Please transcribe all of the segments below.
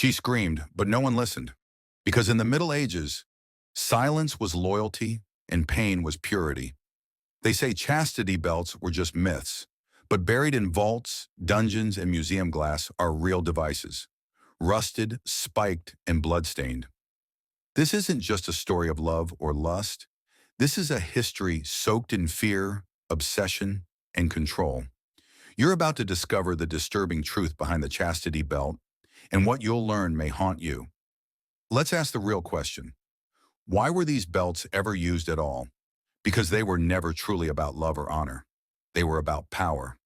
She screamed, but no one listened. Because in the Middle Ages, silence was loyalty and pain was purity. They say chastity belts were just myths, but buried in vaults, dungeons, and museum glass are real devices. Rusted, spiked, and bloodstained. This isn't just a story of love or lust. This is a history soaked in fear, obsession, and control. You're about to discover the disturbing truth behind the chastity belt, and what you'll learn may haunt you. Let's ask the real question. Why were these belts ever used at all? Because they were never truly about love or honor. They were about power.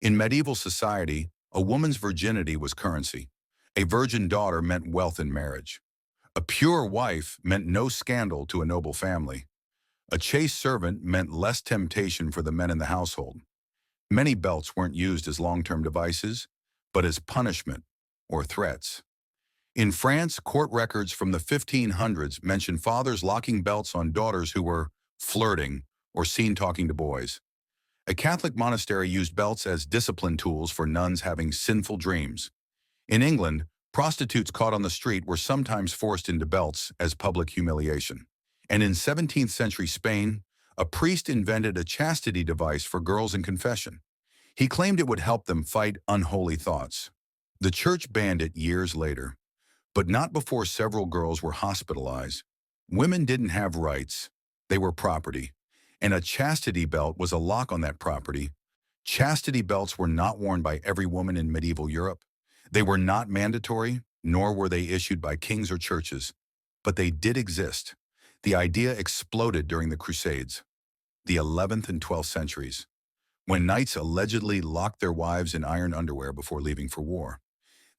In medieval society, a woman's virginity was currency. A virgin daughter meant wealth in marriage. A pure wife meant no scandal to a noble family. A chaste servant meant less temptation for the men in the household. Many belts weren't used as long-term devices, but as punishment or threats. In France, court records from the 1500s mention fathers locking belts on daughters who were flirting or seen talking to boys. A Catholic monastery used belts as discipline tools for nuns having sinful dreams. In England, prostitutes caught on the street were sometimes forced into belts as public humiliation. And in 17th century Spain, a priest invented a chastity device for girls in confession. He claimed it would help them fight unholy thoughts. The church banned it years later, but not before several girls were hospitalized. Women didn't have rights. They were property. And a chastity belt was a lock on that property. Chastity belts were not worn by every woman in medieval Europe. They were not mandatory, nor were they issued by kings or churches. But they did exist. The idea exploded during the Crusades, the 11th and 12th centuries, when knights allegedly locked their wives in iron underwear before leaving for war.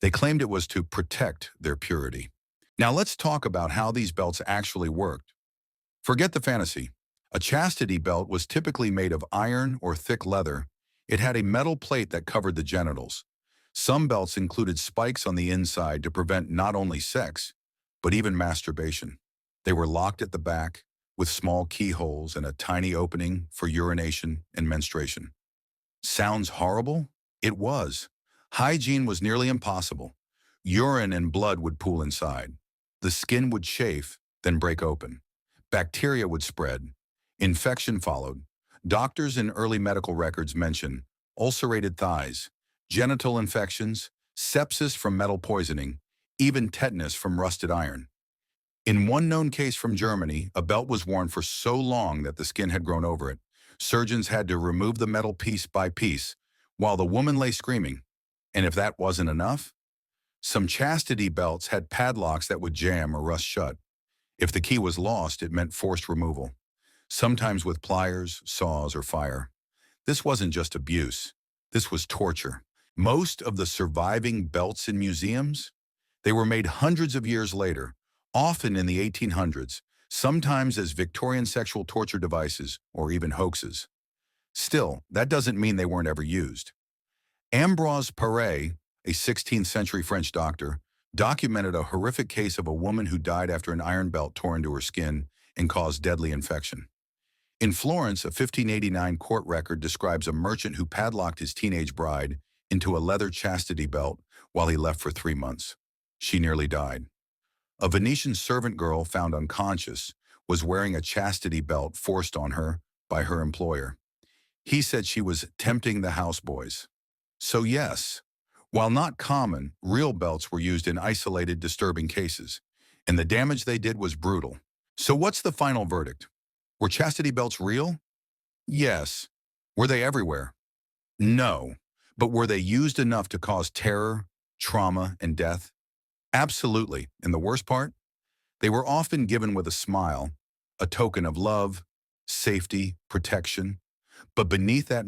They claimed it was to protect their purity. Now let's talk about how these belts actually worked. Forget the fantasy. A chastity belt was typically made of iron or thick leather. It had a metal plate that covered the genitals. Some belts included spikes on the inside to prevent not only sex, but even masturbation. They were locked at the back, with small keyholes and a tiny opening for urination and menstruation. Sounds horrible? It was. Hygiene was nearly impossible. Urine and blood would pool inside. The skin would chafe, then break open. Bacteria would spread. Infection followed. Doctors in early medical records mention ulcerated thighs, genital infections, sepsis from metal poisoning, even tetanus from rusted iron. In one known case from Germany, a belt was worn for so long that the skin had grown over it. Surgeons had to remove the metal piece by piece, while the woman lay screaming. And if that wasn't enough, some chastity belts had padlocks that would jam or rust shut. If the key was lost, it meant forced removal, sometimes with pliers, saws, or fire. This wasn't just abuse. This was torture. Most of the surviving belts in museums, they were made hundreds of years later, often in the 1800s, sometimes as Victorian sexual torture devices or even hoaxes. Still, that doesn't mean they weren't ever used. Ambroise Paré, a 16th century French doctor, documented a horrific case of a woman who died after an iron belt tore into her skin and caused deadly infection. In Florence, a 1589 court record describes a merchant who padlocked his teenage bride into a leather chastity belt while he left for 3 months. She nearly died. A Venetian servant girl found unconscious was wearing a chastity belt forced on her by her employer. He said she was tempting the houseboys. So yes, while not common, real belts were used in isolated, disturbing cases, and the damage they did was brutal. So what's the final verdict? Were chastity belts real? Yes. Were they everywhere? No. But were they used enough to cause terror, trauma, and death? Absolutely. And the worst part? They were often given with a smile, a token of love, safety, protection. But beneath that